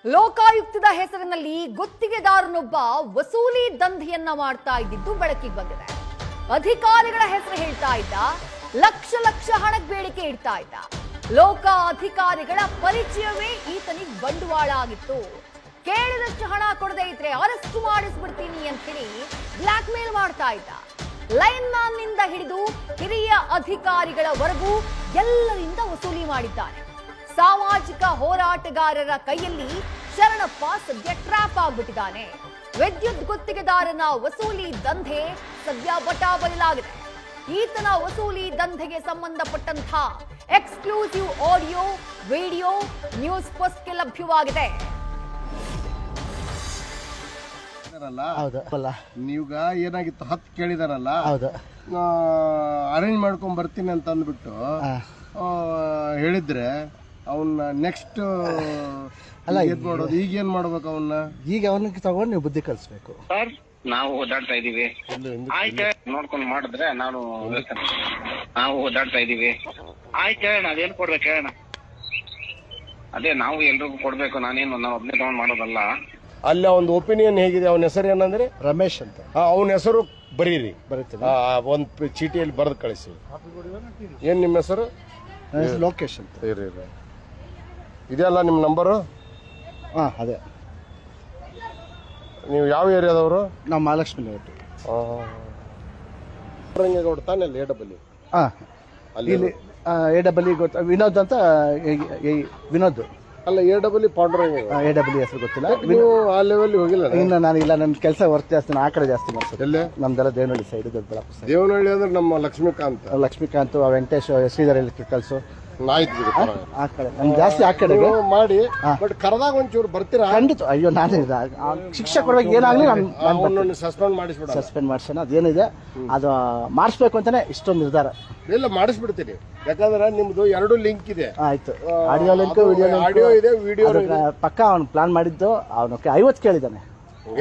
ಲೋಕಾಯುಕ್ತದ ಹೆಸರಿನಲ್ಲಿ ಗುತ್ತಿಗೆದಾರನೊಬ್ಬ ವಸೂಲಿ ದಂಧೆಯನ್ನ ಮಾಡ್ತಾ ಇದ್ದಿದ್ದು ಬೆಳಕಿಗೆ ಬಂದಿದೆ. ಅಧಿಕಾರಿಗಳ ಹೆಸರು ಹೇಳ್ತಾ ಇದ್ದ, ಲಕ್ಷ ಲಕ್ಷ ಹಣಕ್ಕೆ ಬೇಡಿಕೆ ಇಡ್ತಾ ಇದ್ದ. ಲೋಕ ಅಧಿಕಾರಿಗಳ ಪರಿಚಯವೇ ಈತನಿಗೆ ಬಂಡವಾಳ ಆಗಿತ್ತು. ಕೇಳಿದಷ್ಟು ಹಣ ಕೊಡದೇ ಇದ್ರೆ ಅರೆಸ್ಟ್ ಮಾಡಿಸ್ಬಿಡ್ತೀನಿ ಅಂತ ಹೇಳಿ ಬ್ಲಾಕ್ ಮೇಲ್ ಮಾಡ್ತಾ ಇದ್ದ. ಲೈನ್ ಮ್ಯಾನ್ ನಿಂದ ಹಿಡಿದು ಹಿರಿಯ ಅಧಿಕಾರಿಗಳವರೆಗೂ ಎಲ್ಲರಿಂದ ವಸೂಲಿ ಮಾಡಿದ್ದಾನೆ. ಸಾಮಾಜಿಕ ಹೋರಾಟಗಾರರ ಕೈಯಲ್ಲಿ ಶರಣಪ್ಪ ಸದ್ಯ ಟ್ರ್ಯಾಪ್ ಆಗ್ಬಿಟ್ಟಿದ್ದಾನೆ. ವಿದ್ಯುತ್ ಗುತ್ತಿಗೆದಾರನ ವಸೂಲಿ ದಂಧೆ ಸದ್ಯ ಬಟಾಬಯಲಾಗಿದೆ. ಈತನ ವಸೂಲಿ ದಂಧೆಗೆ ಸಂಬಂಧಪಟ್ಟಂತ ಎಕ್ಸ್ಕ್ಲೂಸಿವ್ ಆಡಿಯೋ, ವಿಡಿಯೋ ನ್ಯೂಸ್ ಫಸ್ಟ್ಗೆ ಲಭ್ಯವಾಗಿದೆ. ನೀವೀಗ ಏನಾಗಿತ್ತು 10 ಕೇಳಿದಾರಲ್ಲ, ಅರೇಂಜ್ ಮಾಡ್ಕೊಂಡ್ ಬರ್ತೀನಿ ಅಂತ ಅಂದ್ಬಿಟ್ಟು ಹೇಳಿದ್ರೆ ಅವನ್ನ ನೆಕ್ಸ್ಟ್ ಮಾಡೋದು. ಈಗ ಏನ್ ಮಾಡ್ಬೇಕು ಅವನ್ನ? ಈಗ ಅವನಿಗೆ ತಗೊಂಡು ನೀವು ಬುದ್ಧಿ ಕಲಿಸ್ಬೇಕು. ನಾವು ಓದಾಡ್ತಾ ಇದೀವಿ, ಆಯ್ತು ನೋಡ್ಕೊಂಡು ಮಾಡಿದ್ರೆ ನಾವು ಓದಾಡ್ತಾ ಇದೀವಿ. ಆಯ್ತು ಹೇಳೋಣ, ಅದೇನ್ ಕೊಡ್ಬೇಕು ಹೇಳೋಣ. ಅದೇ ನಾವು ಎಲ್ರಿಗೂ ಕೊಡ್ಬೇಕು. ನಾವು ಒಬ್ಬನೇ ತಗೊಂಡ್ ಮಾಡೋದಲ್ಲ. ಅಲ್ಲ ಒಂದು ಒಪಿನಿಯನ್ ಹೇಗಿದೆ, ಅವನ ಹೆಸರು ಏನಂದ್ರೆ ರಮೇಶ್ ಅಂತ. ಅವನ ಹೆಸರು ಬರೀರಿ, ಬರೀತೀನಿ. ಒಂದು ಚೀಟಿಯಲ್ಲಿ ಬರೆದು ಕಳಿಸಿ. ಏನ್ ನಿಮ್ಮ ಹೆಸರು? ಲೋಕೇಶ್ ಅಂತ. ಇದೆಯಲ್ಲ ನಿಮ್ಮ ನಂಬರು? ಹಾ, ಅದೇ. ನೀವು ಯಾವ ಏರಿಯಾದವರು? ನಾವು ಮಹಾಲಕ್ಷ್ಮಿ ಲೇಔಟ್. ತಾನೆ ಅಲ್ಲಿ ಎಡಬಲ್ಲಿ. ಹಾ, ಇಲ್ಲಿ ಎಡಬಲ್ಲಿ ಗೊತ್ತ, ವಿನೋದ್ ಅಂತ. ವಿನೋದ್ ಅಲ್ಲ, ಎಡಬಲ್ಲಿ ಪಾಂಡುರಂಗ. ಎಡಬಲ್ಲಿ ಹೆಸರು ಗೊತ್ತಿಲ್ಲ. ನೀವು ಆ ಲೆವೆಲ್ ಹೋಗಿಲ್ಲ? ಇನ್ನು ನಾನು ಇಲ್ಲ, ನನ್ನ ಕೆಲಸ ವರ್ಕ್ ಜಾಸ್ತಿ, ಆ ಕಡೆ ಜಾಸ್ತಿ ಮಾಡ್ಸೋದು. ಎಲ್ಲೇ? ನಮ್ದೆಲ್ಲ ದೇವನಹಳ್ಳಿ ಸೈಡ್, ದೊಡ್ಡಬಳ್ಳಾಪುರ ಸೈಡ್. ದೇವನಹಳ್ಳಿ ಅಂದ್ರೆ ನಮ್ಮ ಲಕ್ಷ್ಮೀಕಾಂತ್, ವೆಂಕಟೇಶ್, ಶ್ರೀಧರ್ ಎಲೆಕ್ಟ್ರಿಕಲ್ಸ್ ಆ ಕಡೆ. ನಮ್ಗೆ ಜಾಸ್ತಿ ಆ ಕಡೆ ಮಾಡಿ. ಬಟ್ ಕರೆದಾಗ ಒಂಚೂರು ಬರ್ತೀರಾ? ಖಂಡಿತ. ಅಯ್ಯೋ, ನಾನು ಶಿಕ್ಷೆ ಕೊಡ್ಬೇಕು. ಏನಾಗ್ಲಿ ನಾನು ಸಸ್ಪೆಂಡ್ ಮಾಡಿಸ್ಬಿಡ. ಸಸ್ಪೆಂಡ್ ಮಾಡ್ಸೋಣ. ಅದೇನಿದೆ ಅದು ಮಾಡಿಸ್ಬೇಕು ಅಂತಾನೆ ಇಷ್ಟೊಂದು ನಿರ್ಧಾರ. ಇಲ್ಲ, ಮಾಡಿಸ್ಬಿಡ್ತೀನಿ. ಯಾಕಂದ್ರೆ ನಿಮ್ದು 2 ಲಿಂಕ್ ಇದೆ. ಆಯ್ತು, ಆಡಿಯೋ ಲಿಂಕ್, ಆಡಿಯೋ ಇದೆ, ವಿಡಿಯೋ ಪಕ್ಕ. ಅವ್ನು ಪ್ಲಾನ್ ಮಾಡಿದ್ದು ಅವನು 50 ಕೇಳಿದ್ದಾನೆ.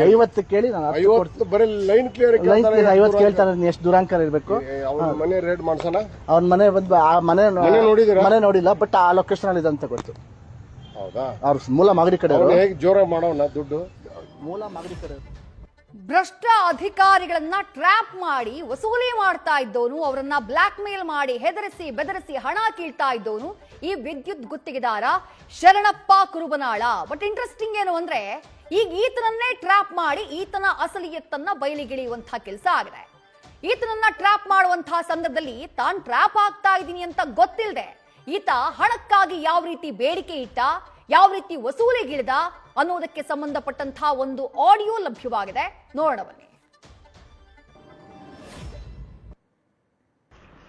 50 ಕೇಳಿ ನಾನು 50 ಬರೀ ಲೈನ್ ಕ್ಲಿಯರ್. 50 ಕೇಳ್ತಾನೆ. ಎಷ್ಟು ದೂರಾಂಕರ ಇರಬೇಕು? ಮನೆ ರೇಟ್ ಮಾಡ್ಸೋಣ. ಅವ್ನ ಮನೆ ಬಂದು ಆ ಮನೆ ನೋಡಿಲ್ಲ, ಬಟ್ ಆ ಲೊಕೇಶನ್ ಅಲ್ಲಿ ಇದೆ ಅಂತ ಗೊತ್ತು. ಹೌದಾ? ಅವ್ರ ಮೂಲ ಮಾಗಡಿ ಕಡೆ. ಹೇಗೆ ಜೋರ ಮಾಡೋಣ ದುಡ್ಡು? ಮೂಲ ಮಾಗಡಿ ಕಡೆ. ಭ್ರಷ್ಟ ಅಧಿಕಾರಿಗಳನ್ನ ಟ್ರ್ಯಾಪ್ ಮಾಡಿ ವಸೂಲಿ ಮಾಡ್ತಾ ಇದ್ದವನು, ಅವರನ್ನ ಬ್ಲಾಕ್ ಮೇಲ್ ಮಾಡಿ ಹೆದರಿಸಿ ಬೆದರಿಸಿ ಹಣ ಕೀಳ್ತಾ ಇದ್ದವನು ಈ ವಿದ್ಯುತ್ ಗುತ್ತಿಗೆದಾರ ಶರಣಪ್ಪ ಕುರುಬನಾಳ. ಬಟ್ ಇಂಟ್ರೆಸ್ಟಿಂಗ್ ಏನು ಅಂದ್ರೆ, ಈಗ ಈತನನ್ನೇ ಟ್ರ್ಯಾಪ್ ಮಾಡಿ ಈತನ ಅಸಲಿಯತ್ತನ್ನ ಬಯಲಿಗಿಳಿಯುವಂತಹ ಕೆಲಸ ಆಗಿದೆ. ಈತನನ್ನ ಟ್ರ್ಯಾಪ್ ಮಾಡುವಂತಹ ಸಂದರ್ಭದಲ್ಲಿ ತಾನು ಟ್ರ್ಯಾಪ್ ಆಗ್ತಾ ಇದ್ದೀನಿ ಅಂತ ಗೊತ್ತಿಲ್ಲದೆ ಈತ ಹಣಕ್ಕಾಗಿ ಯಾವ ರೀತಿ ಬೇಡಿಕೆ ಇಟ್ಟ, ಯಾವ ರೀತಿ ವಸೂಲಿಗಿಳಿದ ಅನ್ನೋದಕ್ಕೆ ಸಂಬಂಧಪಟ್ಟಂತಹ ಒಂದು ಆಡಿಯೋ ಲಭ್ಯವಾಗಿದೆ. ನೋಡೋಣ ಬನ್ನಿ.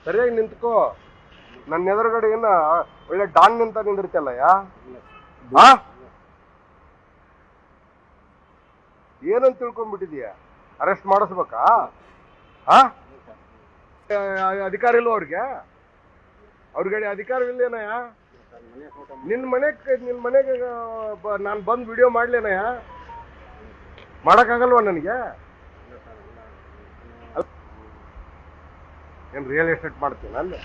ಸರಿಯಾಗಿ ನಿಂತ್ಕೋ. ನನ್ನ ಎದುರುಗಡೆ ಏನ ಒಳ್ಳೆ ಡಾನ್ ನಿಂತ ನಿಂದಿರ್ತಲ್ಲ. ಏನಂತ ತಿಳ್ಕೊಂಡ್ಬಿಟ್ಟಿದೀಯ? ಅರೆಸ್ಟ್ ಮಾಡಿಸ್ಬೇಕಾ? ಅಧಿಕಾರ ಇಲ್ವ ಅವ್ರಿಗೆ? ಅಧಿಕಾರವಿಲ್ಲೇನಯ್ಯ? ನಿನ್ ಮನೆಗೆ ನಾನು ಬಂದು ವಿಡಿಯೋ ಮಾಡ್ಲೇನಯ್ಯ? ಮಾಡಕ್ಕಾಗಲ್ವಾ ನನಗೆ? ಏನ್ ರಿಯಲ್ ಎಸ್ಟೇಟ್ ಮಾಡ್ತೀನಿ ಅಲ್ಲಿ?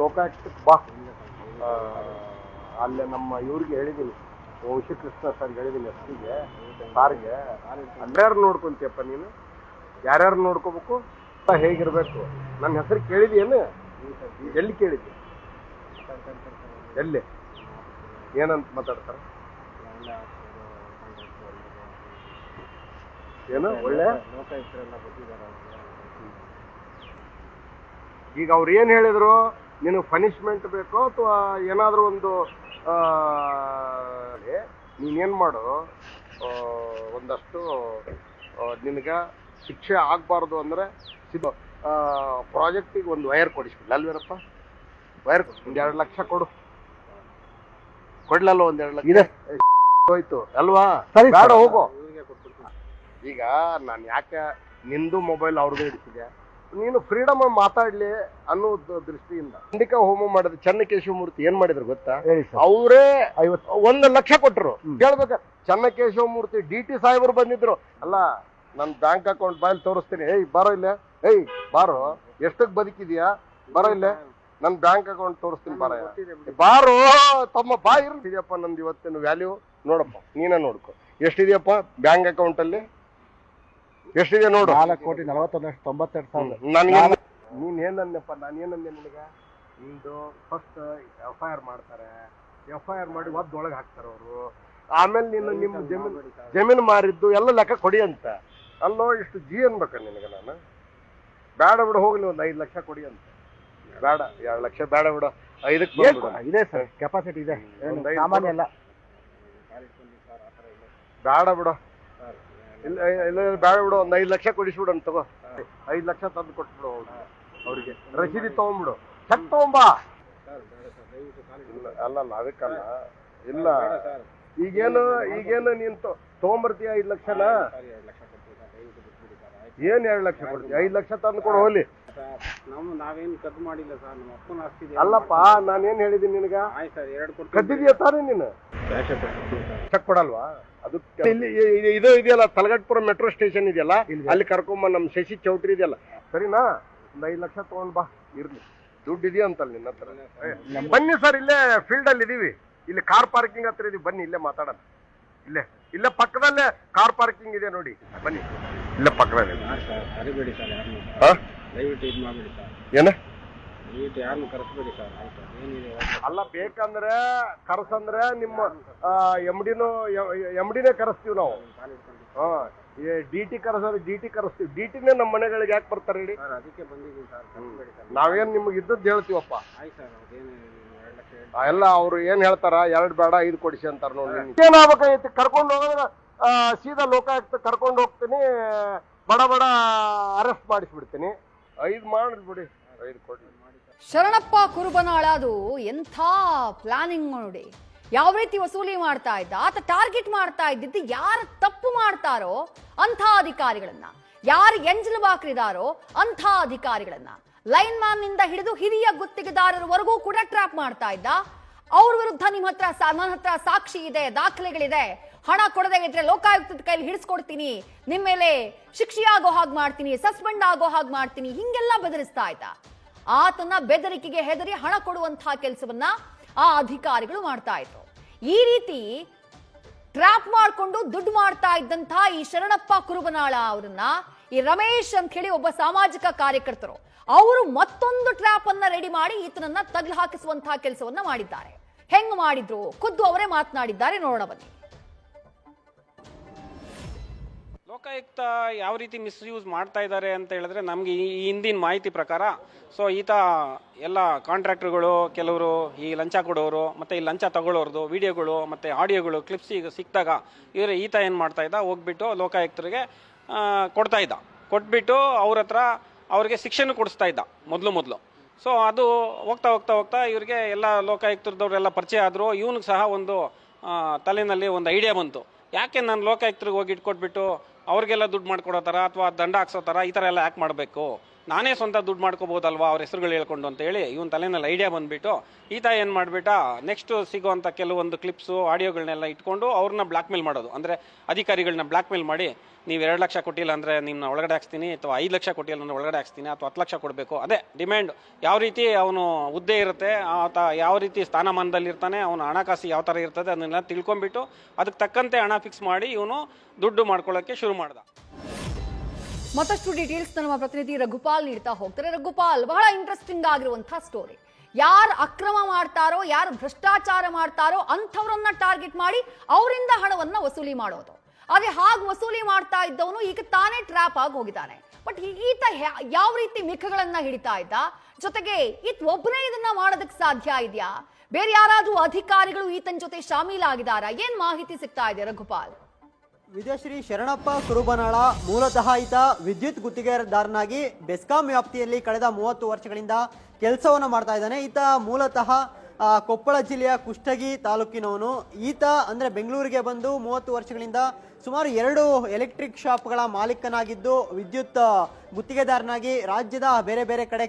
ಲೋಕಾಯುಕ್ತಕ್ಕೆ ಬಾ. ಅಲ್ಲೇ ನಮ್ಮ ಇವ್ರಿಗೆ ಹೇಳಿದ್ದೀನಿ, ಕೃಷ್ಣ ಸರ್ ಹೇಳಿದ್ದೀನಿ, ಎಸ್ಪಿಗೆ, ಸಾರ್ಗೆ. ಅಲ್ಲಾರು ನೋಡ್ಕೊಂತೀಯಪ್ಪ ನೀನು? ಯಾರ್ಯಾರು ನೋಡ್ಕೋಬೇಕು, ಹೇಗಿರ್ಬೇಕು? ನನ್ನ ಹೆಸರು ಕೇಳಿದೀಯೇನು? ಎಲ್ಲಿ ಕೇಳಿದ್ದೆ? ಎಲ್ಲಿ? ಏನಂತ ಮಾತಾಡ್ತಾರ? ಏನು ಒಳ್ಳೆ? ಈಗ ಅವ್ರು ಏನ್ ಹೇಳಿದ್ರು? ನಿನಗೆ ಪನಿಷ್ಮೆಂಟ್ ಬೇಕೋ ಅಥವಾ ಏನಾದ್ರೂ ಒಂದು ನೀನೇನ್ ಮಾಡು, ಒಂದಷ್ಟು ನಿನಗ ಶಿಕ್ಷೆ ಆಗ್ಬಾರ್ದು ಅಂದ್ರೆ ಪ್ರಾಜೆಕ್ಟಿಗೆ ಒಂದು ವೈರ್ ಕೊಡಿಸ್ಬಿಡ್ಲ ಅಲ್ವೇನಪ್ಪ? ವೈರ್ ಒಂದ್ 2 ಲಕ್ಷ ಕೊಡು. ಕೊಡ್ಲಲ್ಲ? 1 2 ಲಕ್ಷ ಹೋಯ್ತು ಅಲ್ವಾ? ಬೇಡ, ಹೋಗು. ಈಗ ನಾನು ಯಾಕೆ ನಿಂದು ಮೊಬೈಲ್ ಅವ್ರದ್ದು ಹಿಡಿಸಿದೆ? ನೀನು ಫ್ರೀಡಮ್ ಆಗಿ ಮಾತಾಡ್ಲಿ ಅನ್ನೋ ದೃಷ್ಟಿಯಿಂದ ಖಂಡಿಕ ಹೋಮ ಮಾಡಿದ ಚನ್ನಕೇಶವಮೂರ್ತಿ ಏನ್ ಮಾಡಿದ್ರು ಗೊತ್ತಾ? ಅವರೇ 1 ಲಕ್ಷ ಕೊಟ್ಟರು. ಕೇಳ್ಬೇಕ, ಚನ್ನಕೇಶವಮೂರ್ತಿ DT ಸಾಹೇಬರು ಬಂದಿದ್ರು. ಅಲ್ಲ, ನನ್ನ ಬ್ಯಾಂಕ್ ಅಕೌಂಟ್ ಬಾಯಲ್ಲಿ ತೋರಿಸ್ತೀನಿ. ಏಯ್ ಬಾರೋ ಇಲ್ಲೇ, ಏಯ್ ಬಾರೋ, ಎಷ್ಟಕ್ಕೆ ಬದುಕಿದ್ಯಾ, ಬರೋ ಇಲ್ಲೇ, ನನ್ನ ಬ್ಯಾಂಕ್ ಅಕೌಂಟ್ ತೋರಿಸ್ತೀನಿ ಬಾರೋ ತಮ್ಮ ಬಾ ಇರ್ತಿದ್ಯಪ್ಪ. ನಂದು ಇವತ್ತಿನ ವ್ಯಾಲ್ಯೂ ನೋಡಪ್ಪ, ನೀನೇ ನೋಡ್ಕೊ ಎಷ್ಟಿದೆಯಪ್ಪ ಬ್ಯಾಂಕ್ ಅಕೌಂಟ್ ಅಲ್ಲಿ, ಎಷ್ಟಿದೆ ನೋಡು. 4,41,92,000. ನನಗೆ ನೀನ್ ಏನಂದಪ್ಪ, ನಾನು ಏನಂದೆ ನಿನಗೆ? ನಿಂದು ಫಸ್ಟ್ FIR ಮಾಡ್ತಾರೆ, FIR ಮಾಡಿ ಒದ್ದೊಳಗೆ ಹಾಕ್ತಾರೆ ಅವರು. ಆಮೇಲೆ ನೀನು ನಿಮ್ಮ ಜಮೀನು ಮಾರಿದ್ದು ಎಲ್ಲ ಲೆಕ್ಕ ಕೊಡಿ ಅಂತ. ಅಲ್ಲೋ ಇಷ್ಟು ಜಿ ಅನ್ಬೇಕ ನಿನಗೆ? ನಾನು ಬೇಡ ಬಿಡು, ಹೋಗ್ಲಿ ಒಂದು 5 ಲಕ್ಷ ಕೊಡಿ ಅಂತ. ಬೇಡ 2 ಲಕ್ಷ ಬೇಡ ಬಿಡು, 5ಕ್ಕೆ ಇದೆ ಸರ್, ಕೆಪಾಸಿಟಿ ಇದೆ, ಸಾಮಾನ್ಯ ಎಲ್ಲ. ಬೇಡ ಬಿಡು, ಇಲ್ಲ ಇಲ್ಲ ಬೇಡ ಬಿಡು, ಒಂದು 5 ಲಕ್ಷ ಕೊಡಿಸ್ಬಿಡು ಅಂತ. ತಗೋ 5 ಲಕ್ಷ ತಂದು ಕೊಟ್ಬಿಡು ಅವ್ರಿಗೆ. ರಸೀದಿ ತಗೊಂಡ್ಬಿಡು, ಚೆಕ್ ತಗೊಂಬಾ. ಅಲ್ಲಲ್ಲ ಅದಕ್ಕಲ್ಲ, ಇಲ್ಲ ಈಗೇನು ನೀನ್ ತಗೊಂಬರ್ತೀಯ 5 ಲಕ್ಷನ? ಏನ್ 2 ಲಕ್ಷ ಕೊಡ್ತೀಯ? 5 ಲಕ್ಷ ತಂದು ಕೊಡು ಹೋಗ್ಲಿ. ನಾವೇನು ಕದ್ದು ಮಾಡಿಲ್ಲ ಸರ್, ನಮ್ಮ ಅಪ್ಪನ ಆಸ್ತಿ. ಅಲ್ಲಪ್ಪ ನಾನೇನ್ ಹೇಳಿದೀನಿ ನಿನಗ? ಕದ್ದಿದೀಯ ತಾನೇ ನೀನು? ಚೆಕ್ ಕೊಡಲ್ವಾ? ಅದು ಇಲ್ಲಿ ಇದು ಇದೆಯಲ್ಲ, ತಲಗಟ್ಪುರ ಮೆಟ್ರೋ ಸ್ಟೇಷನ್ ಇದೆಯಲ್ಲ, ಅಲ್ಲಿ ಕರ್ಕೊಂಬ ನಮ್ ಶಶಿ ಚೌಟ್ರಿ ಇದೆಯಲ್ಲ, ಸರಿನಾ? ಒಂದು 5 ಲಕ್ಷ ತಗೊಂಡ್ ಬಾ, ಇರ್ಲಿ. ದುಡ್ಡು ಇದೆಯಾ ಅಂತಲ್ಲ ನಿನ್ನ ಹತ್ರ? ಬನ್ನಿ ಸರ್, ಇಲ್ಲೇ ಫೀಲ್ಡ್ ಅಲ್ಲಿ ಇದೀವಿ, ಇಲ್ಲಿ ಕಾರ್ ಪಾರ್ಕಿಂಗ್ ಹತ್ರ ಇದೀವಿ, ಬನ್ನಿ ಇಲ್ಲೇ ಮಾತಾಡೋಣ. ಇಲ್ಲೇ ಪಕ್ಕದಲ್ಲೇ ಕಾರ್ ಪಾರ್ಕಿಂಗ್ ಇದೆ ನೋಡಿ, ಬನ್ನಿ ಇಲ್ಲೇ ಪಕ್ಕದಲ್ಲಿ. ಕರಿಬೇಡಿ ಸರ್ ಯಾರನ್ನು, ದಯವಿಟ್ಟು ಇದು ಮಾಡಬೇಡಿ ಸರ್. ಏನ ದಯವಿಟ್ಟು ಯಾರನ್ನು ಕರೆಸ್ಬೇಡಿ ಸರ್, ಆಯ್ತಾ? ಏನಿದೆ ಅಲ್ಲ, ಬೇಕಂದ್ರೆ ಕರ್ಸಂದ್ರೆ ನಿಮ್ಮ MDನೇ ಕರೆಸ್ತೀವಿ ನಾವು. DT ಕರೆಸೋದು DT ಕರೆಸ್ತೀವಿ. DTನೇ ನಮ್ಮ ಮನೆಗಳಿಗೆ ಯಾಕೆ ಬರ್ತಾರೆ ಹೇಳಿ? ಅದಕ್ಕೆ ಬಂದಿದ್ದೀವಿ ಸರ್, ಕರೆಸ್ಬೇಡಿ ಸರ್. ನಾವೇನ್ ನಿಮ್ಗೆ ಇದ್ದದ್ದು ಹೇಳ್ತೀವಪ್ಪ. ಆಯ್ತು ಸರ್, ಅದೇನು 2 ಲಕ್ಷ ಎಲ್ಲ ಅವ್ರು ಏನ್ ಹೇಳ್ತಾರ, 2 ಬೇಡ 5 ಕೊಡಿಸಿ ಅಂತಾರ ನೋಡಿ. ಏನಾಗಬೇಕಾಗಿತ್ತು? ಕರ್ಕೊಂಡು ಹೋಗೋದ್ರೆ ಸೀದಾ ಲೋಕಾಯುಕ್ತ ಕರ್ಕೊಂಡು ಹೋಗ್ತೀನಿ, ಬಡ ಅರೆಸ್ಟ್ ಮಾಡಿಸ್ಬಿಡ್ತೀನಿ. 5 ಮಾಡ್ಬಿಡಿ, 5 ಕೊಡಿ. ಶರಣಪ್ಪ ಕುರುಬನಾಳ ಅದು ಎಂಥ ಪ್ಲಾನಿಂಗ್ ನೋಡಿ. ಯಾವ ರೀತಿ ವಸೂಲಿ ಮಾಡ್ತಾ ಇದ್ದ ಆತ, ಟಾರ್ಗೆಟ್ ಮಾಡ್ತಾ ಇದ್ದಿದ್ದು ಯಾರು ತಪ್ಪು ಮಾಡ್ತಾರೋ ಅಂಥ ಅಧಿಕಾರಿಗಳನ್ನ, ಯಾರು ಎಂಜಲು ಬಾಕ್ರಿದಾರೋ ಅಂಥ ಅಧಿಕಾರಿಗಳನ್ನ, ಲೈನ್ ಮ್ಯಾನ್ ನಿಂದ ಹಿಡಿದು ಹಿರಿಯ ಗುತ್ತಿಗೆದಾರರವರೆಗೂ ಕೂಡ ಟ್ರ್ಯಾಪ್ ಮಾಡ್ತಾ ಇದ್ದ. ಅವ್ರ ವಿರುದ್ಧ ನನ್ನ ಹತ್ರ ಸಾಕ್ಷಿ ಇದೆ, ದಾಖಲೆಗಳಿದೆ, ಹಣ ಕೊಡದೆ ಇದ್ರೆ ಲೋಕಾಯುಕ್ತದ ಕೈಲಿ ಹಿಡಿಸ್ಕೊಡ್ತೀನಿ, ನಿಮ್ಮ ಮೇಲೆ ಶಿಕ್ಷೆಯಾಗೋ ಹಾಗೆ ಮಾಡ್ತೀನಿ, ಸಸ್ಪೆಂಡ್ ಆಗೋ ಹಾಗೆ ಮಾಡ್ತೀನಿ, ಹಿಂಗೆಲ್ಲ ಬೆದರಿಸ್ತಾ ಇದ್ದ. ಆತನ ಬೆದರಿಕೆಗೆ ಹೆದರಿ ಹಣ ಕೊಡುವಂತಹ ಕೆಲಸವನ್ನ ಆ ಅಧಿಕಾರಿಗಳು ಮಾಡ್ತಾ ಇದ್ರು. ಈ ರೀತಿ ಟ್ರ್ಯಾಪ್ ಮಾಡಿಕೊಂಡು ದುಡ್ಡು ಮಾಡ್ತಾ ಇದ್ದಂತಹ ಈ ಶರಣಪ್ಪ ಕುರುಬನಾಳ ಅವರನ್ನ, ಈ ರಮೇಶ್ ಅಂತ ಹೇಳಿ ಒಬ್ಬ ಸಾಮಾಜಿಕ ಕಾರ್ಯಕರ್ತರು, ಅವರು ಮತ್ತೊಂದು ಟ್ರ್ಯಾಪ್ ಅನ್ನ ರೆಡಿ ಮಾಡಿ ಈತನನ್ನ ತಗ್ಲು ಹಾಕಿಸುವಂತಹ ಕೆಲಸವನ್ನ ಮಾಡಿದ್ದಾರೆ. ಹೆಂಗ್ ಮಾಡಿದ್ರು ಖುದ್ದು ಅವರೇ ಮಾತನಾಡಿದ್ದಾರೆ, ನೋಡೋಣ ಬನ್ನಿ. ಲೋಕಾಯುಕ್ತ ಯಾವ ರೀತಿ ಮಿಸ್ಯೂಸ್ ಮಾಡ್ತಾ ಇದ್ದಾರೆ ಅಂತ ಹೇಳಿದ್ರೆ, ನಮಗೆ ಈ ಹಿಂದಿನ ಮಾಹಿತಿ ಪ್ರಕಾರ ಈತ ಎಲ್ಲ ಕಾಂಟ್ರಾಕ್ಟರ್ಗಳು, ಕೆಲವರು ಈ ಲಂಚ ಕೊಡೋರು, ಮತ್ತು ಈ ಲಂಚ ತಗೊಳ್ಳೋರ್ದು ವಿಡಿಯೋಗಳು ಮತ್ತು ಆಡಿಯೋಗಳು ಕ್ಲಿಪ್ಸ್ ಈಗ ಸಿಕ್ಕಿದಾಗ ಈತ ಏನು ಮಾಡ್ತಾ ಇದ್ದ, ಹೋಗ್ಬಿಟ್ಟು ಲೋಕಾಯುಕ್ತರಿಗೆ ಕೊಡ್ತಾ ಇದ್ದ. ಕೊಟ್ಬಿಟ್ಟು ಅವ್ರ ಹತ್ರ ಅವ್ರಿಗೆ ಶಿಕ್ಷೆನೂ ಕೊಡಿಸ್ತಾ ಇದ್ದ ಮೊದಲು. ಅದು ಹೋಗ್ತಾ ಇವ್ರಿಗೆ ಎಲ್ಲ ಲೋಕಾಯುಕ್ತರದವ್ರೆಲ್ಲ ಪರಿಚಯ ಆದರು. ಇವನಿಗೆ ಸಹ ಒಂದು ತಲೆಯಲ್ಲಿ ಒಂದು ಐಡಿಯಾ ಬಂತು, ಯಾಕೆ ನಾನು ಲೋಕಾಯುಕ್ತರಿಗೆ ಹೋಗಿ ಇಟ್ಕೊಟ್ಬಿಟ್ಟು ಅವ್ರಿಗೆಲ್ಲ ದುಡ್ಡು ಮಾಡ್ಕೊಡೋ ಥರ ಅಥವಾ ದಂಡ ಹಾಕ್ಸೋ ಥರ ಈ ಥರ ಎಲ್ಲ ಯಾಕೆ ಮಾಡಬೇಕು, ನಾನೇ ಸ್ವಂತ ದುಡ್ಡು ಮಾಡ್ಕೋಬೋದಲ್ವಾ ಅವ್ರ ಹೆಸರುಗಳು ಹೇಳ್ಕೊಂಡು ಅಂತ ಹೇಳಿ ಇವನ್ ತಲೆನಲ್ಲಿ ಐಡಿಯಾ ಬಂದುಬಿಟ್ಟು ಈತ ಏನು ಮಾಡಿಬಿಟ್ಟ, ನೆಕ್ಸ್ಟ್ ಸಿಗೋವಂಥ ಕೆಲವೊಂದು ಕ್ಲಿಪ್ಸು ಆಡಿಯೋಗಳನ್ನೆಲ್ಲ ಇಟ್ಕೊಂಡು ಅವ್ರನ್ನ ಬ್ಲ್ಯಾಕ್ ಮೇಲ್ ಮಾಡೋದು. ಅಂದರೆ ಅಧಿಕಾರಿಗಳನ್ನ ಬ್ಲ್ಯಾಕ್ ಮೇಲ್ ಮಾಡಿ, ನೀವು 2 ಲಕ್ಷ ಕೊಟ್ಟಿಲ್ಲ ಅಂದರೆ ನಿಮ್ಮನ್ನ ಒಳಗಡೆ ಹಾಕ್ಸ್ತೀನಿ, ಅಥವಾ 5 ಲಕ್ಷ ಕೊಟ್ಟಿಲ್ಲ ಅಂದರೆ ಒಳಗಡೆ ಹಾಕ್ಸ್ತೀನಿ, ಅಥವಾ 10 ಲಕ್ಷ ಕೊಡಬೇಕು. ಅದೇ ಡಿಮ್ಯಾಂಡ್, ಯಾವ ರೀತಿ ಅವನು ಹುದ್ದೆ ಇರುತ್ತೆ, ಆತ ಯಾವ ರೀತಿ ಸ್ಥಾನಮಾನದಲ್ಲಿ ಇರ್ತಾನೆ, ಅವನ ಹಣಕಾಸು ಯಾವ ಥರ ಇರ್ತದೆ ಅದನ್ನೆಲ್ಲ ತಿಳ್ಕೊಂಬಿಟ್ಟು ಅದಕ್ಕೆ ತಕ್ಕಂತೆ ಹಣ ಫಿಕ್ಸ್ ಮಾಡಿ ಇವನು ದುಡ್ಡು ಮಾಡ್ಕೊಳ್ಳೋಕ್ಕೆ ಶುರು ಮಾಡ್ದ. ಮತ್ತಷ್ಟು ಡೀಟೇಲ್ಸ್ ನಮ್ಮ ಪ್ರತಿನಿಧಿ ರಘುಪಾಲ್ ನೀಡ್ತಾ ಹೋಗ್ತಾರೆ. ರಘುಪಾಲ್, ಬಹಳ ಇಂಟ್ರೆಸ್ಟಿಂಗ್ ಆಗಿರುವಂತಹ ಸ್ಟೋರಿ. ಯಾರು ಅಕ್ರಮ ಮಾಡ್ತಾರೋ, ಯಾರು ಭ್ರಷ್ಟಾಚಾರ ಮಾಡ್ತಾರೋ ಅಂಥವ್ರನ್ನ ಟಾರ್ಗೆಟ್ ಮಾಡಿ ಅವರಿಂದ ಹಣವನ್ನ ವಸೂಲಿ ಮಾಡೋದು. ಆದ್ರೆ ಹಾಗೆ ವಸೂಲಿ ಮಾಡ್ತಾ ಇದ್ದವನು ಈಗ ತಾನೇ ಟ್ರ್ಯಾಪ್ ಆಗಿ ಹೋಗಿದ್ದಾನೆ. ಬಟ್ ಈತ ಯಾವ ರೀತಿ ಮಿಖಗಳನ್ನ ಹಿಡಿತಾ ಇದ್ದ, ಜೊತೆಗೆ ಈತ ಒಬ್ಬನೇ ಇದನ್ನ ಮಾಡೋದಕ್ಕೆ ಸಾಧ್ಯ ಇದೆಯಾ? ಬೇರೆ ಯಾರಾದ್ರೂ ಅಧಿಕಾರಿಗಳು ಈತನ ಜೊತೆ ಶಾಮೀಲಾಗಿದ್ದಾರಾ? ಏನ್ ಮಾಹಿತಿ ಸಿಗ್ತಾ ಇದೆ ರಘುಪಾಲ್? ವಿದ್ಯಾಶ್ರೀ ಶರಣಪ್ಪ ಕುರುಬನಾಳ ಮೂಲತಃ ಈತ ವಿದ್ಯುತ್ ಗುತ್ತಿಗೆದಾರನಾಗಿ ಬೆಸ್ಕಾಂ ವ್ಯಾಪ್ತಿಯಲ್ಲಿ ಕಳೆದ 30 ವರ್ಷಗಳಿಂದ ಕೆಲಸವನ್ನು ಮಾಡ್ತಾ ಇದ್ದಾನೆ. ಈತ ಮೂಲತಃ ಕೊಪ್ಪಳ ಜಿಲ್ಲೆಯ ಕುಷ್ಟಗಿ ತಾಲೂಕಿನವನು. ಈತ ಅಂದರೆ ಬೆಂಗಳೂರಿಗೆ ಬಂದು 30 ವರ್ಷಗಳಿಂದ ಸುಮಾರು 2 ಎಲೆಕ್ಟ್ರಿಕ್ ಶಾಪ್ಗಳ ಮಾಲೀಕನಾಗಿದ್ದು ವಿದ್ಯುತ್ ಗುತ್ತಿಗೆದಾರನಾಗಿ ರಾಜ್ಯದ ಬೇರೆ ಬೇರೆ ಕಡೆ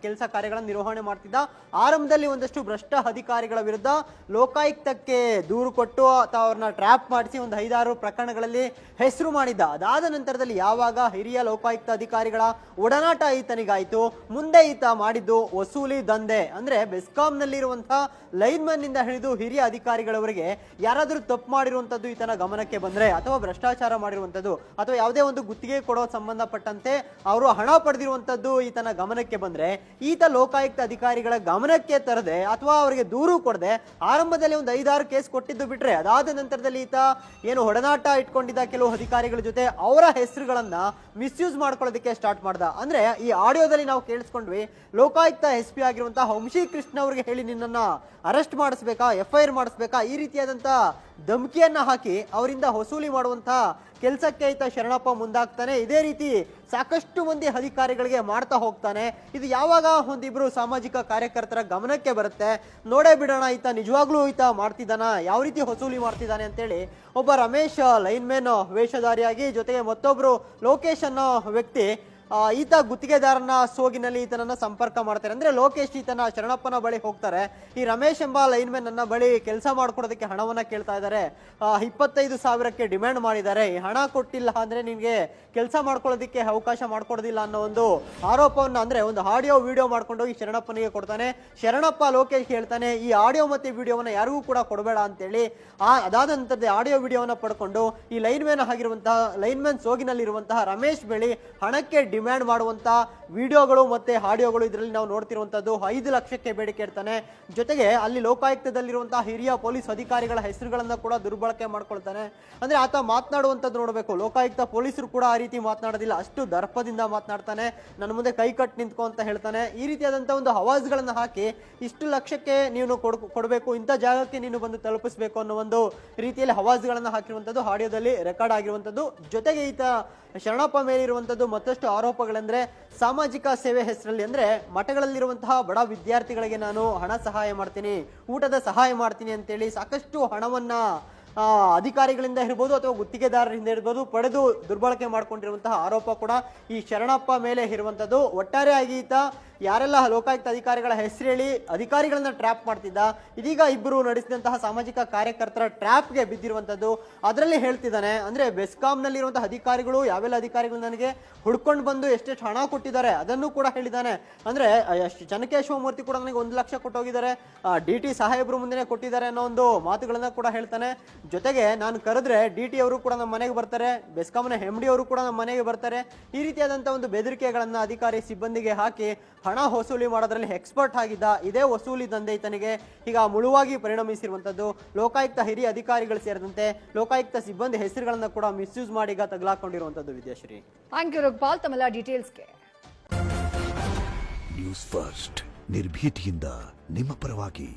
ಕೆಲಸ ಕಾರ್ಯಗಳನ್ನು ನಿರ್ವಹಣೆ ಮಾಡ್ತಿದ್ದ. ಆರಂಭದಲ್ಲಿ ಒಂದಷ್ಟು ಭ್ರಷ್ಟ ಅಧಿಕಾರಿಗಳ ವಿರುದ್ಧ ಲೋಕಾಯುಕ್ತಕ್ಕೆ ದೂರು ಕೊಟ್ಟು ಅಥವಾ ಅವ್ರನ್ನ ಟ್ರ್ಯಾಪ್ ಮಾಡಿಸಿ ಒಂದು 5-6 ಪ್ರಕರಣಗಳಲ್ಲಿ ಹೆಸರು ಮಾಡಿದ್ದ. ಅದಾದ ನಂತರದಲ್ಲಿ ಯಾವಾಗ ಹಿರಿಯ ಲೋಕಾಯುಕ್ತ ಅಧಿಕಾರಿಗಳ ಒಡನಾಟ ಈತನಿಗಾಯ್ತು, ಮುಂದೆ ಈತ ಮಾಡಿದ್ದು ವಸೂಲಿ ದಂಧೆ. ಅಂದ್ರೆ ಬೆಸ್ಕಾಂನಲ್ಲಿರುವಂತಹ ಲೈನ್ಮನ್ ಇಂದ ಹಿಡಿದು ಹಿರಿಯ ಅಧಿಕಾರಿಗಳವರೆಗೆ ಯಾರಾದರೂ ತಪ್ಪು ಮಾಡಿರುವಂತದ್ದು ಈತನ ಗಮನಕ್ಕೆ ಬಂದ್ರೆ, ಅಥವಾ ಭ್ರಷ್ಟಾಚಾರ ಮಾಡಿರುವಂತದ್ದು, ಅಥವಾ ಯಾವುದೇ ಒಂದು ಗುತ್ತಿಗೆ ಕೊಡೋ ಸಂಬಂಧಪಟ್ಟಂತೆ ಅವರು ಹಣ ಪಡೆದಿರುವಂತದ್ದು ಈತನ ಗಮನಕ್ಕೆ ಬಂದ್ರೆ, ಈತ ಲೋಕಾಯುಕ್ತ ಅಧಿಕಾರಿಗಳ ಗಮನಕ್ಕೆ ತರದೆ ಅಥವಾ ಅವರಿಗೆ ದೂರು ಕೊಡದೆ ಆರಂಭದಲ್ಲಿ ಒಂದು 5-6 ಕೇಸ್ ಕೊಟ್ಟಿದ್ದು ಬಿಟ್ರೆ, ಅದಾದ ನಂತರದಲ್ಲಿ ಈತ ಏನು ಒಡನಾಟ ಇಟ್ಕೊಂಡಿದ್ದ ಕೆಲವು ಅಧಿಕಾರಿಗಳ ಜೊತೆ ಅವರ ಹೆಸರುಗಳನ್ನ ಮಿಸ್ಯೂಸ್ ಮಾಡ್ಕೊಳ್ಳೋದಕ್ಕೆ ಸ್ಟಾರ್ಟ್ ಮಾಡ್ದ. ಅಂದ್ರೆ ಈ ಆಡಿಯೋದಲ್ಲಿ ನಾವು ಕೇಳಿಸ್ಕೊಂಡ್ವಿ, ಲೋಕಾಯುಕ್ತ SP ಆಗಿರುವಂತಹ ವಂಶಿ ಕೃಷ್ಣ ಅವರಿಗೆ ಹೇಳಿ ನಿನ್ನನ್ನ ಅರೆಸ್ಟ್ ಮಾಡಿಸ್ಬೇಕಾ, FIR ಮಾಡಿಸ್ಬೇಕಾ, ಈ ರೀತಿಯಾದಂತ ಧಮಕಿಯನ್ನ ಹಾಕಿ ಅವರಿಂದ ವಸೂಲಿ ಮಾಡುವಂತ ಕೆಲಸಕ್ಕೆ ಈತ ಶರಣಪ್ಪ ಮುಂದಾಗ್ತಾನೆ. ಇದೇ ರೀತಿ ಸಾಕಷ್ಟು ಮಂದಿ ಅಧಿಕಾರಿಗಳಿಗೆ ಮಾಡ್ತಾ ಹೋಗ್ತಾನೆ. ಇದು ಯಾವಾಗ ಒಂದಿಬ್ರು ಸಾಮಾಜಿಕ ಕಾರ್ಯಕರ್ತರ ಗಮನಕ್ಕೆ ಬರುತ್ತೆ, ನೋಡೇ ಬಿಡೋಣ ಈತ ನಿಜವಾಗ್ಲೂ ಈತ ಮಾಡ್ತಿದ್ದಾನ, ಯಾವ ರೀತಿ ವಸೂಲಿ ಮಾಡ್ತಿದ್ದಾನೆ ಅಂತೇಳಿ ಒಬ್ಬ ರಮೇಶ್ ಲೈನ್ಮೆನ್ ವೇಷಧಾರಿಯಾಗಿ, ಜೊತೆಗೆ ಮತ್ತೊಬ್ರು ಲೋಕೇಶ್ ಅನ್ನೋ ವ್ಯಕ್ತಿ ಈತ ಗುತ್ತಿಗೆದಾರನ ಸೋಗಿನಲ್ಲಿ ಈತನನ್ನ ಸಂಪರ್ಕ ಮಾಡ್ತಾರೆ. ಅಂದ್ರೆ ಲೋಕೇಶ್ ಈತನ ಶರಣಪ್ಪನ ಬಳಿ ಹೋಗ್ತಾರೆ. ಈ ರಮೇಶ್ ಎಂಬ ಲೈನ್ಮೆನ್ ನನ್ನ ಬಳಿ ಕೆಲಸ ಮಾಡ್ಕೊಡೋದಕ್ಕೆ ಹಣವನ್ನ ಕೇಳ್ತಾ ಇದ್ದಾರೆ, 25,000ಕ್ಕೆ ಡಿಮ್ಯಾಂಡ್ ಮಾಡಿದ್ದಾರೆ, ಈ ಹಣ ಕೊಟ್ಟಿಲ್ಲ ಅಂದ್ರೆ ನಿನ್ಗೆ ಕೆಲಸ ಮಾಡ್ಕೊಳ್ಳೋದಕ್ಕೆ ಅವಕಾಶ ಮಾಡ್ಕೊಡೋದಿಲ್ಲ ಅನ್ನೋ ಒಂದು ಆರೋಪವನ್ನ, ಅಂದ್ರೆ ಒಂದು ಆಡಿಯೋ ವಿಡಿಯೋ ಮಾಡ್ಕೊಂಡು ಈ ಶರಣಪ್ಪನಿಗೆ ಕೊಡ್ತಾನೆ. ಶರಣಪ್ಪ ಲೋಕೇಶ್ ಹೇಳ್ತಾನೆ, ಈ ಆಡಿಯೋ ಮತ್ತೆ ವಿಡಿಯೋವನ್ನ ಯಾರಿಗೂ ಕೂಡ ಕೊಡಬೇಡ ಅಂತೇಳಿ. ಅದಾದ ನಂತರದ ಆಡಿಯೋ ವಿಡಿಯೋವನ್ನ ಪಡ್ಕೊಂಡು ಈ ಲೈನ್ಮೆನ್ ಸೋಗಿನಲ್ಲಿರುವಂತಹ ರಮೇಶ್ ಬಳಿ ಹಣಕ್ಕೆ ಡಿಮ್ಯಾಂಡ್ ಮಾಡುವಂತ ವಿಡಿಯೋಗಳು ಮತ್ತೆ ಆಡಿಯೋಗಳು ಇದರಲ್ಲಿ ನಾವು ನೋಡ್ತಿರುವಂತದ್ದು. 5 ಲಕ್ಷಕ್ಕೆ ಬೇಡಿಕೆ ಇಡ್ತಾನೆ. ಜೊತೆಗೆ ಅಲ್ಲಿ ಲೋಕಾಯುಕ್ತದಲ್ಲಿರುವಂತಹ ಹಿರಿಯ ಪೊಲೀಸ್ ಅಧಿಕಾರಿಗಳ ಹೆಸರುಗಳನ್ನ ಕೂಡ ದುರ್ಬಳಕೆ ಮಾಡ್ಕೊಳ್ತಾನೆ. ಅಂದ್ರೆ ಆತ ಮಾತನಾಡುವಂತದ್ದು ನೋಡಬೇಕು, ಲೋಕಾಯುಕ್ತ ಪೊಲೀಸರು ಕೂಡ ಆ ರೀತಿ ಮಾತನಾಡೋದಿಲ್ಲ, ಅಷ್ಟು ದರ್ಪದಿಂದ ಮಾತನಾಡ್ತಾನೆ. ನನ್ನ ಮುಂದೆ ಕೈ ಕಟ್ ನಿಂತ್ಕೊ ಅಂತ ಹೇಳ್ತಾನೆ. ಈ ರೀತಿಯಾದಂತಹ ಒಂದು ಆವಾಜ್ಗಳನ್ನ ಹಾಕಿ ಇಷ್ಟು ಲಕ್ಷಕ್ಕೆ ನೀನು ಕೊಡಬೇಕು, ಇಂಥ ಜಾಗಕ್ಕೆ ನೀನು ಬಂದು ತಲುಪಿಸಬೇಕು ಅನ್ನೋ ಒಂದು ರೀತಿಯಲ್ಲಿ ಆವಾಜ್ಗಳನ್ನ ಹಾಕಿರುವಂತದ್ದು ಆಡಿಯೋದಲ್ಲಿ ರೆಕಾರ್ಡ್ ಆಗಿರುವಂತದ್ದು. ಜೊತೆಗೆ ಈತ ಶರಣಪ್ಪ ಮೇಲಿರುವಂತದ್ದು ಮತ್ತಷ್ಟು ಆರೋಪಗಳೆಂದ್ರೆ ಸಾಮಾಜಿಕ ಸೇವೆ ಹೆಸರಲ್ಲಿ, ಅಂದ್ರೆ ಮಠಗಳಲ್ಲಿರುವಂತಹ ಬಡ ವಿದ್ಯಾರ್ಥಿಗಳಿಗೆ ನಾನು ಹಣ ಸಹಾಯ ಮಾಡ್ತೀನಿ, ಊಟದ ಸಹಾಯ ಮಾಡ್ತೀನಿ ಅಂತೇಳಿ ಸಾಕಷ್ಟು ಹಣವನ್ನ ಅಧಿಕಾರಿಗಳಿಂದ ಇರ್ಬೋದು ಅಥವಾ ಗುತ್ತಿಗೆದಾರರಿಂದ ಇರ್ಬೋದು ಪಡೆದು ದುರ್ಬಳಕೆ ಮಾಡ್ಕೊಂಡಿರುವಂತಹ ಆರೋಪ ಕೂಡ ಈ ಶರಣಪ್ಪ ಮೇಲೆ ಇರುವಂತದ್ದು. ಒಟ್ಟಾರೆಯಾಗಿ ಈತ ಯಾರೆಲ್ಲ ಲೋಕಾಯುಕ್ತ ಅಧಿಕಾರಿಗಳ ಹೆಸರು ಹೇಳಿ ಅಧಿಕಾರಿಗಳನ್ನ ಟ್ರ್ಯಾಪ್ ಮಾಡ್ತಿದ್ದ, ಇದೀಗ ಇಬ್ಬರು ನಡೆಸಿದಂತಹ ಸಾಮಾಜಿಕ ಕಾರ್ಯಕರ್ತರ ಟ್ರ್ಯಾಪ್ಗೆ ಬಿದ್ದಿರುವಂತದ್ದು. ಅದರಲ್ಲಿ ಹೇಳ್ತಿದ್ದಾನೆ, ಅಂದ್ರೆ ಬೆಸ್ಕಾಂನಲ್ಲಿರುವಂತಹ ಅಧಿಕಾರಿಗಳು ಯಾವೆಲ್ಲ ಅಧಿಕಾರಿಗಳು ನನಗೆ ಹುಡ್ಕೊಂಡು ಬಂದು ಎಷ್ಟೆಷ್ಟು ಹಣ ಕೊಟ್ಟಿದ್ದಾರೆ ಅದನ್ನು ಕೂಡ ಹೇಳಿದ್ದಾನೆ. ಅಂದ್ರೆ ಚನ್ನಕೇಶವಮೂರ್ತಿ ಕೂಡ ನನಗೆ 1 ಲಕ್ಷ ಕೊಟ್ಟೋಗಿದ್ದಾರೆ, DT ಸಾಹೇಬ್ರು ಮುಂದೆ ಕೊಟ್ಟಿದ್ದಾರೆ ಅನ್ನೋ ಒಂದು ಮಾತುಗಳನ್ನ ಕೂಡ ಹೇಳ್ತಾನೆ. ಜೊತೆಗೆ ನಾನು ಕರೆದ್ರೆ DT ಅವರು ಕೂಡ ನಮ್ಮ ಮನೆಗೆ ಬರ್ತಾರೆ, ಬೆಸ್ಕಾಂನ MD ಅವರು ಕೂಡ ನಮ್ಮ ಮನೆಗೆ ಬರ್ತಾರೆ. ಈ ರೀತಿಯಾದಂತಹ ಒಂದು ಬೆದರಿಕೆಗಳನ್ನ ಅಧಿಕಾರಿ ಸಿಬ್ಬಂದಿಗೆ ಹಾಕಿ ಹಣ ವಸೂಲಿ ಮಾಡೋದ್ರಲ್ಲಿ ಎಕ್ಸ್ಪರ್ಟ್ ಆಗಿದ್ದ. ಇದೇ ವಸೂಲಿ ದಂಧೆ ಈತನಿಗೆ ಈಗ ಮುಳುವಾಗಿ ಪರಿಣಮಿಸಿರುವಂತದ್ದು. ಲೋಕಾಯುಕ್ತ ಹಿರಿಯ ಅಧಿಕಾರಿಗಳು ಸೇರಿದಂತೆ ಲೋಕಾಯುಕ್ತ ಸಿಬ್ಬಂದಿ ಹೆಸರುಗಳನ್ನ ಕೂಡ ಮಿಸ್ಯೂಸ್ ಮಾಡಿ ಈಗ ತಗಲಾಕೊಂಡಿರುವಂತದ್ದು. ವಿದ್ಯಾಶ್ರೀ, ಥ್ಯಾಂಕ್ ಯು ರುಕ್ಪಾಲ್ ತಮ್ಮೆಲ್ಲ ಡೀಟೇಲ್ಸ್ಗೆ. ನ್ಯೂಸ್ ಫಸ್ಟ್ ನಿರ್ಭೀತಿಯಿಂದ ನಿಮ್ಮ ಪರವಾಗಿ.